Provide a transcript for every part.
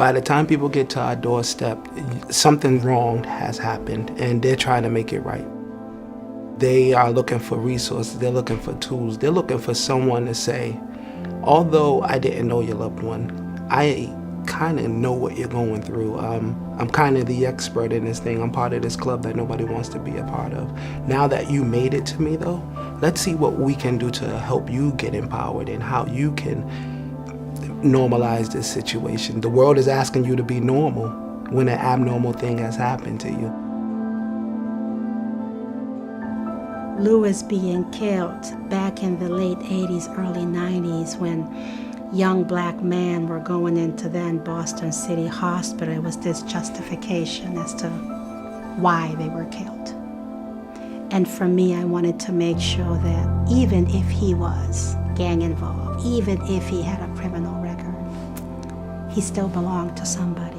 By the time people get to our doorstep, something wrong has happened, and they're trying to make it right. They are looking for resources, they're looking for tools, they're looking for someone to say, although I didn't know your loved one, I kind of know what you're going through. I'm kind of the expert in this thing. I'm part of this club that nobody wants to be a part of. Now that you made it to me though, let's see what we can do to help you get empowered and how you can normalize this situation. The world is asking you to be normal when an abnormal thing has happened to you. Lewis being killed back in the late 80s, early 90s, when young black men were going into then Boston City Hospital, it was this justification as to why they were killed. And for me, I wanted to make sure that even if he was gang involved, even if he had a criminal record, he still belonged to somebody.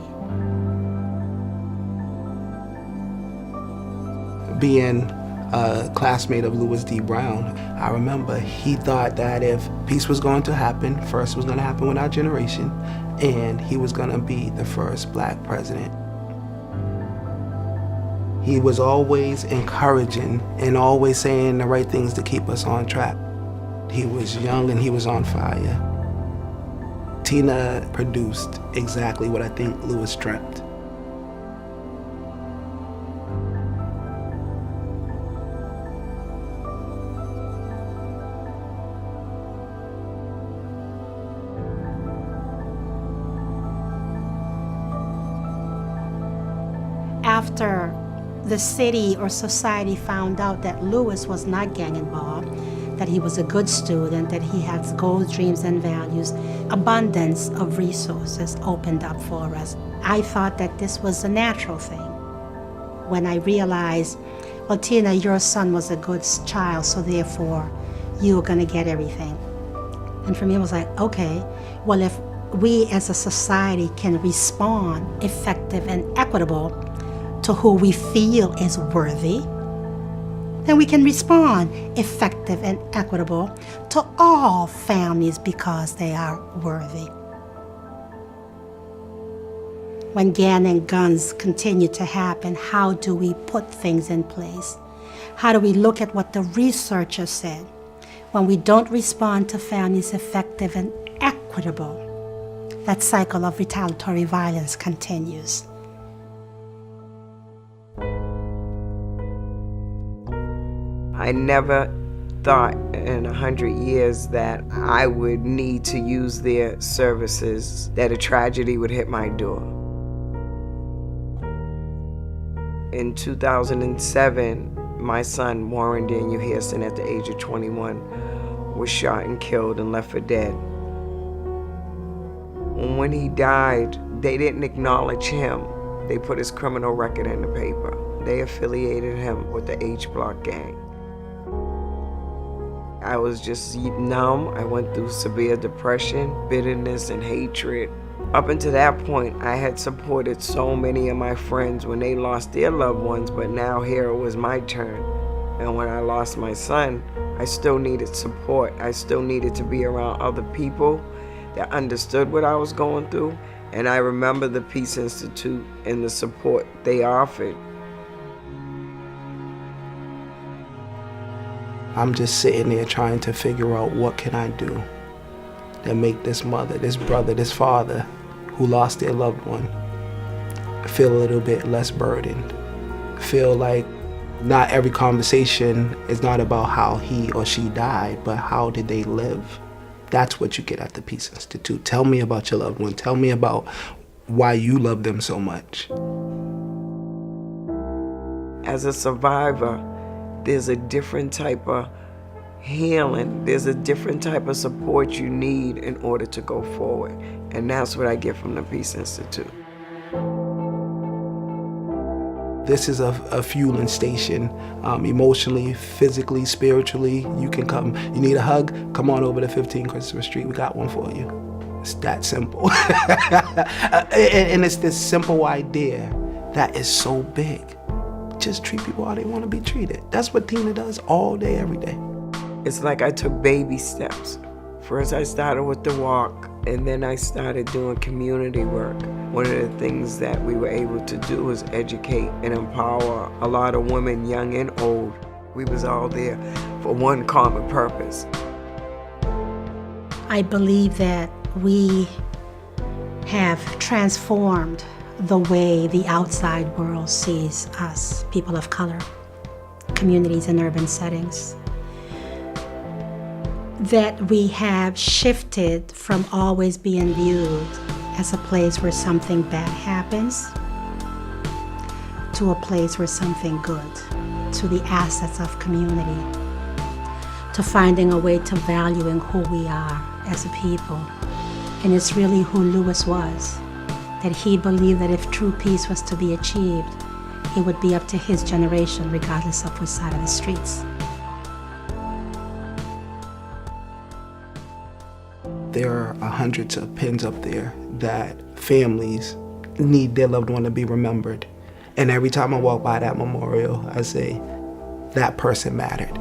Being a classmate of Louis D. Brown, I remember he thought that if peace was going to happen, first it was going to happen with our generation, and he was going to be the first black president. He was always encouraging and always saying the right things to keep us on track. He was young and he was on fire. Tina produced exactly what I think Louis dreamt. After the city or society found out that Lewis was not gang involved, that he was a good student, that he had goals, dreams, and values, abundance of resources opened up for us. I thought that this was a natural thing. When I realized, well, Tina, your son was a good child, so therefore you were gonna get everything. And for me, it was like, okay, well, if we as a society can respond effective and equitable to who we feel is worthy, then we can respond effective and equitable to all families because they are worthy. When gang and guns continue to happen, how do we put things in place? How do we look at what the researchers said? When we don't respond to families effective and equitable, that cycle of retaliatory violence continues. I never thought in 100 years that I would need to use their services, that a tragedy would hit my door. In 2007, my son, Warren Daniel Hairston, at the age of 21, was shot and killed and left for dead. When he died, they didn't acknowledge him. They put his criminal record in the paper. They affiliated him with the H Block gang. I was just numb. I went through severe depression, bitterness, and hatred. Up until that point, I had supported so many of my friends when they lost their loved ones, but now here it was my turn. And when I lost my son, I still needed support. I still needed to be around other people that understood what I was going through. And I remember the Peace Institute and the support they offered. I'm just sitting there trying to figure out what can I do that make this mother, this brother, this father who lost their loved one feel a little bit less burdened. Feel like not every conversation is not about how he or she died, but how did they live? That's what you get at the Peace Institute. Tell me about your loved one. Tell me about why you love them so much. As a survivor, there's a different type of healing. There's a different type of support you need in order to go forward. And that's what I get from the Peace Institute. This is a fueling station, emotionally, physically, spiritually. You can come, you need a hug, come on over to 15 Christopher Street, we got one for you. It's that simple. And it's this simple idea that is so big. Just treat people how they want to be treated. That's what Tina does all day, every day. It's like I took baby steps First I started with the walk, and then I started doing community work. One of the things that we were able to do was educate and empower a lot of women, young and old. We was all there for one common purpose. I believe that we have transformed the way the outside world sees us, people of color, communities in urban settings. That we have shifted from always being viewed as a place where something bad happens to a place where something good, to the assets of community, to finding a way to valuing who we are as a people. And it's really who Lewis was, that he believed that if true peace was to be achieved, it would be up to his generation, regardless of which side of the streets. There are hundreds of pins up there that families need their loved one to be remembered. And every time I walk by that memorial, I say, that person mattered.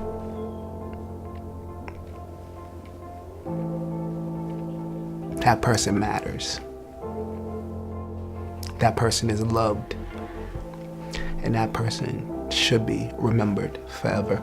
That person matters. That person is loved. And that person should be remembered forever.